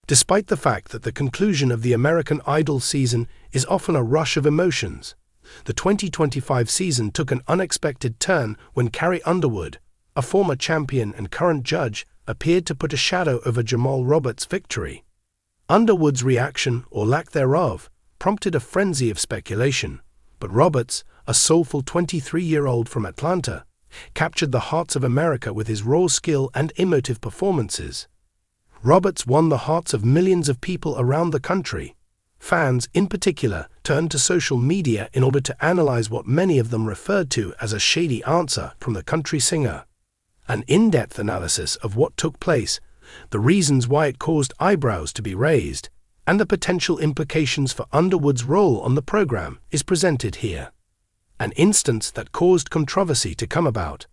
Despite the fact that the conclusion of the American Idol season is often a rush of emotions, the 2025 season took an unexpected turn when Carrie Underwood, a former champion and current judge, appeared to put a shadow over Jamal Roberts' victory. Underwood's reaction, or lack thereof, prompted a frenzy of speculation, but Roberts, a soulful 23-year-old from Atlanta, captured the hearts of America with his raw skill and emotive performances. Roberts won the hearts of millions of people around the country. Fans, in particular, turned to social media in order to analyze what many of them referred to as a shady answer from the country singer. An in-depth analysis of what took place, the reasons why it caused eyebrows to be raised, and the potential implications for Underwood's role on the program is presented here. An instance that caused controversy to come about.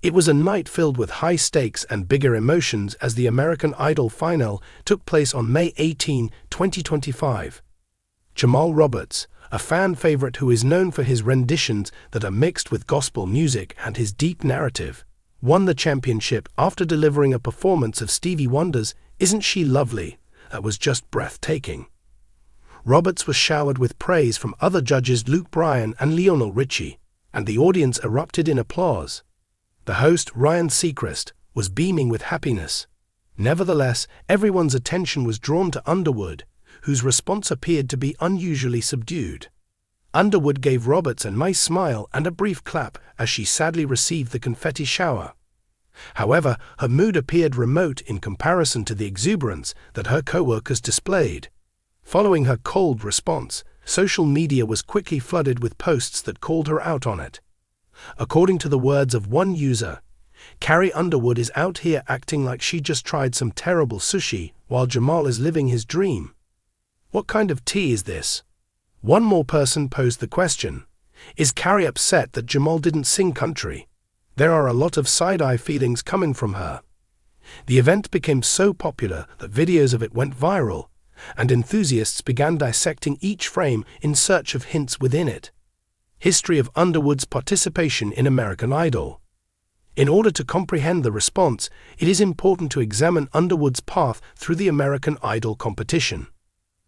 It was a night filled with high stakes and bigger emotions as the American Idol final took place on May 18, 2025. Jamal Roberts, a fan favorite who is known for his renditions that are mixed with gospel music and his deep narrative, won the championship after delivering a performance of Stevie Wonder's "Isn't She Lovely?" that was just breathtaking. Roberts was showered with praise from other judges Luke Bryan and Lionel Richie, and the audience erupted in applause. The host, Ryan Seacrest, was beaming with happiness. Nevertheless, everyone's attention was drawn to Underwood, whose response appeared to be unusually subdued. Underwood gave Roberts a nice smile and a brief clap as she sadly received the confetti shower. However, her mood appeared remote in comparison to the exuberance that her co-workers displayed. Following her cold response, social media was quickly flooded with posts that called her out on it. According to the words of one user, "Carrie Underwood is out here acting like she just tried some terrible sushi while Jamal is living his dream. What kind of tea is this?" One more person posed the question, "Is Carrie upset that Jamal didn't sing country? There are a lot of side-eye feelings coming from her." The event became so popular that videos of it went viral, and enthusiasts began dissecting each frame in search of hints within it. History of Underwood's participation in American Idol. In order to comprehend the response, it is important to examine Underwood's path through the American Idol competition.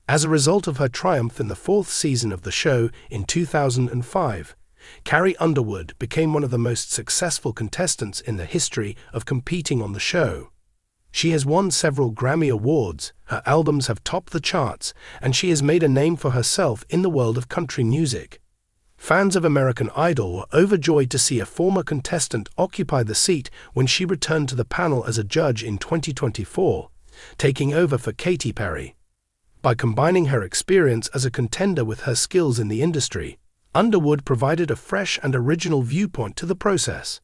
As a result of her triumph in the fourth season of the show in 2005, Carrie Underwood became one of the most successful contestants in the history of competing on the show. She has won several Grammy Awards, her albums have topped the charts, and she has made a name for herself in the world of country music. Fans of American Idol were overjoyed to see a former contestant occupy the seat when she returned to the panel as a judge in 2024, taking over for Katy Perry. By combining her experience as a contender with her skills in the industry, Underwood provided a fresh and original viewpoint to the process.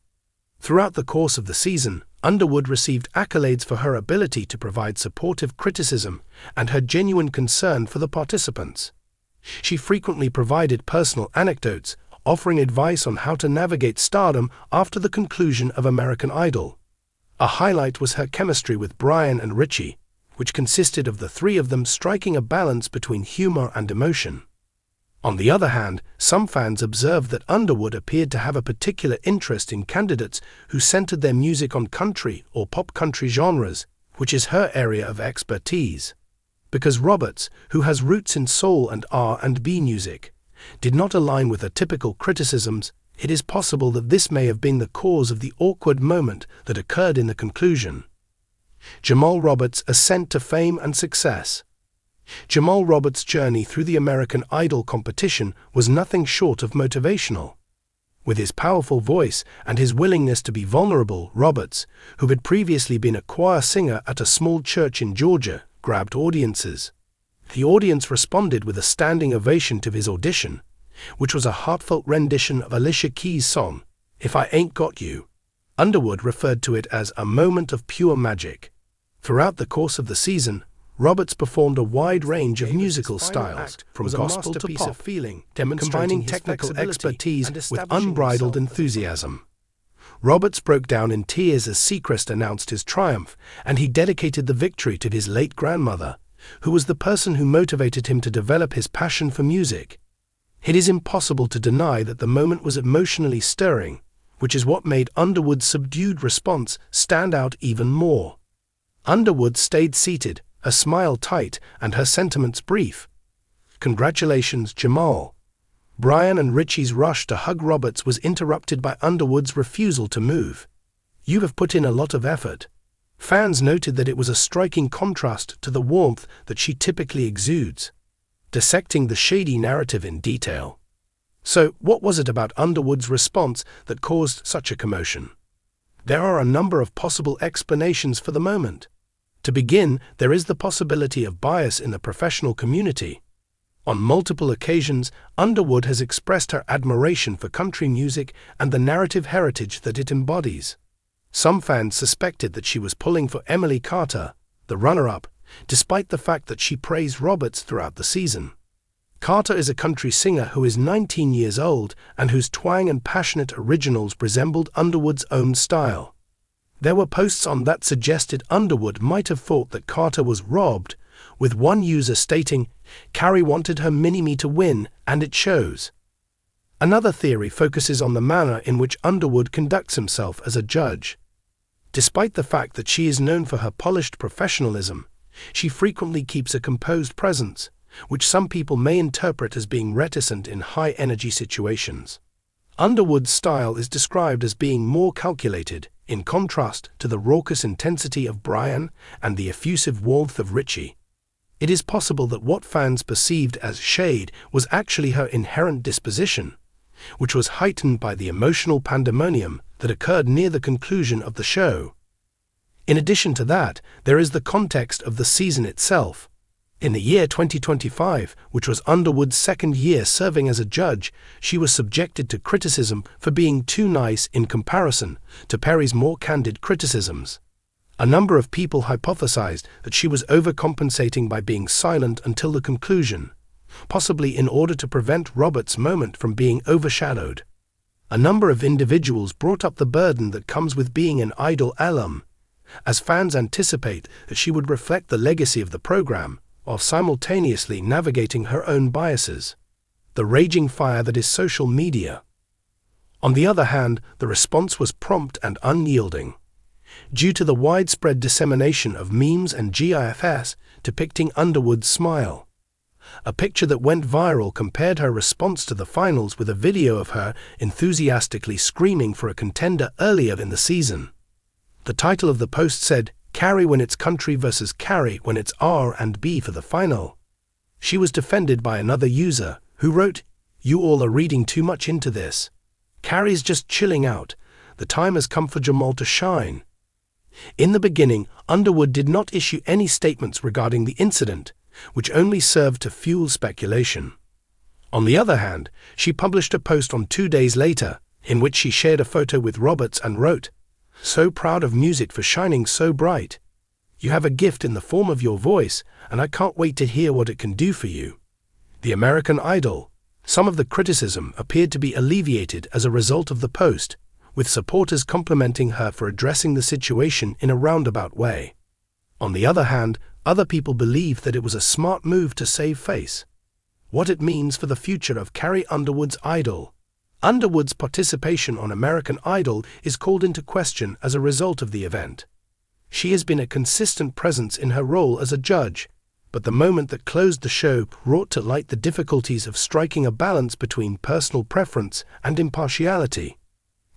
Throughout the course of the season, Underwood received accolades for her ability to provide supportive criticism and her genuine concern for the participants. She frequently provided personal anecdotes, offering advice on how to navigate stardom after the conclusion of American Idol. A highlight was her chemistry with Bryan and Richie, which consisted of the three of them striking a balance between humor and emotion. On the other hand, some fans observed that Underwood appeared to have a particular interest in candidates who centered their music on country or pop country genres, which is her area of expertise. Because Roberts, who has roots in soul and R&B music, did not align with her typical criticisms, it is possible that this may have been the cause of the awkward moment that occurred in the conclusion. Jamal Roberts' ascent to fame and success. Jamal Roberts' journey through the American Idol competition was nothing short of motivational. With his powerful voice and his willingness to be vulnerable, Roberts, who had previously been a choir singer at a small church in Georgia, grabbed audiences. The audience responded with a standing ovation to his audition, which was a heartfelt rendition of Alicia Keys' song, "If I Ain't Got You." Underwood referred to it as a moment of pure magic. Throughout the course of the season, Roberts performed a wide range of musical styles, from gospel to pop, combining technical expertise with unbridled enthusiasm. Roberts broke down in tears as Seacrest announced his triumph, and he dedicated the victory to his late grandmother, who was the person who motivated him to develop his passion for music. It is impossible to deny that the moment was emotionally stirring, which is what made Underwood's subdued response stand out even more. Underwood stayed seated, her smile tight and her sentiments brief. "Congratulations, Jamal." Brian and Richie's rush to hug Roberts was interrupted by Underwood's refusal to move. "You have put in a lot of effort." Fans noted that it was a striking contrast to the warmth that she typically exudes. Dissecting the Shady narrative in detail. So, what was it about Underwood's response that caused such a commotion? There are a number of possible explanations for the moment. To begin, there is the possibility of bias in the professional community. On multiple occasions, Underwood has expressed her admiration for country music and the narrative heritage that it embodies. Some fans suspected that she was pulling for Emily Carter, the runner-up, despite the fact that she praised Roberts throughout the season. Carter is a country singer who is 19 years old and whose twang and passionate originals resembled Underwood's own style. There were posts on that suggested Underwood might have thought that Carter was robbed, with one user stating, "Carrie wanted her mini-me to win, and it shows." Another theory focuses on the manner in which Underwood conducts himself as a judge. Despite the fact that she is known for her polished professionalism, she frequently keeps a composed presence, which some people may interpret as being reticent in high-energy situations. Underwood's style is described as being more calculated, in contrast to the raucous intensity of Brian and the effusive warmth of Richie. It is possible that what fans perceived as shade was actually her inherent disposition, which was heightened by the emotional pandemonium that occurred near the conclusion of the show. In addition to that, there is the context of the season itself. In the year 2025, which was Underwood's second year serving as a judge, she was subjected to criticism for being too nice in comparison to Perry's more candid criticisms. A number of people hypothesized that she was overcompensating by being silent until the conclusion, possibly in order to prevent Roberts' moment from being overshadowed. A number of individuals brought up the burden that comes with being an Idol alum, as fans anticipate that she would reflect the legacy of the program, while simultaneously navigating her own biases. The raging fire that is social media. On the other hand, the response was prompt and unyielding. Due to the widespread dissemination of memes and GIFs depicting Underwood's smile. A picture that went viral compared her response to the finals with a video of her enthusiastically screaming for a contender earlier in the season. The title of the post said, "Carrie when it's country versus Carrie when it's R&B for the final." She was defended by another user, who wrote, "You all are reading too much into this. Carrie's just chilling out. The time has come for Jamal to shine." In the beginning, Underwood did not issue any statements regarding the incident, which only served to fuel speculation. On the other hand, she published a post on 2 days later, in which she shared a photo with Roberts and wrote, "So proud of music for shining so bright. You have a gift in the form of your voice, and I can't wait to hear what it can do for you." The American Idol. Some of the criticism appeared to be alleviated as a result of the post, with supporters complimenting her for addressing the situation in a roundabout way. On the other hand, other people believe that it was a smart move to save face. What it means for the future of Carrie Underwood's Idol. Underwood's participation on American Idol is called into question as a result of the event. She has been a consistent presence in her role as a judge, but the moment that closed the show brought to light the difficulties of striking a balance between personal preference and impartiality.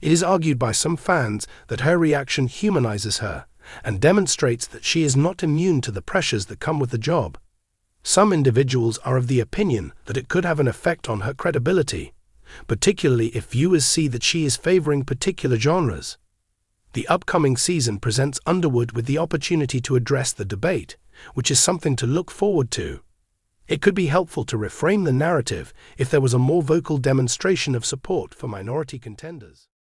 It is argued by some fans that her reaction humanizes her and demonstrates that she is not immune to the pressures that come with the job. Some individuals are of the opinion that it could have an effect on her credibility, particularly if viewers see that she is favoring particular genres. The upcoming season presents Underwood with the opportunity to address the debate, which is something to look forward to. It could be helpful to reframe the narrative if there was a more vocal demonstration of support for minority contenders.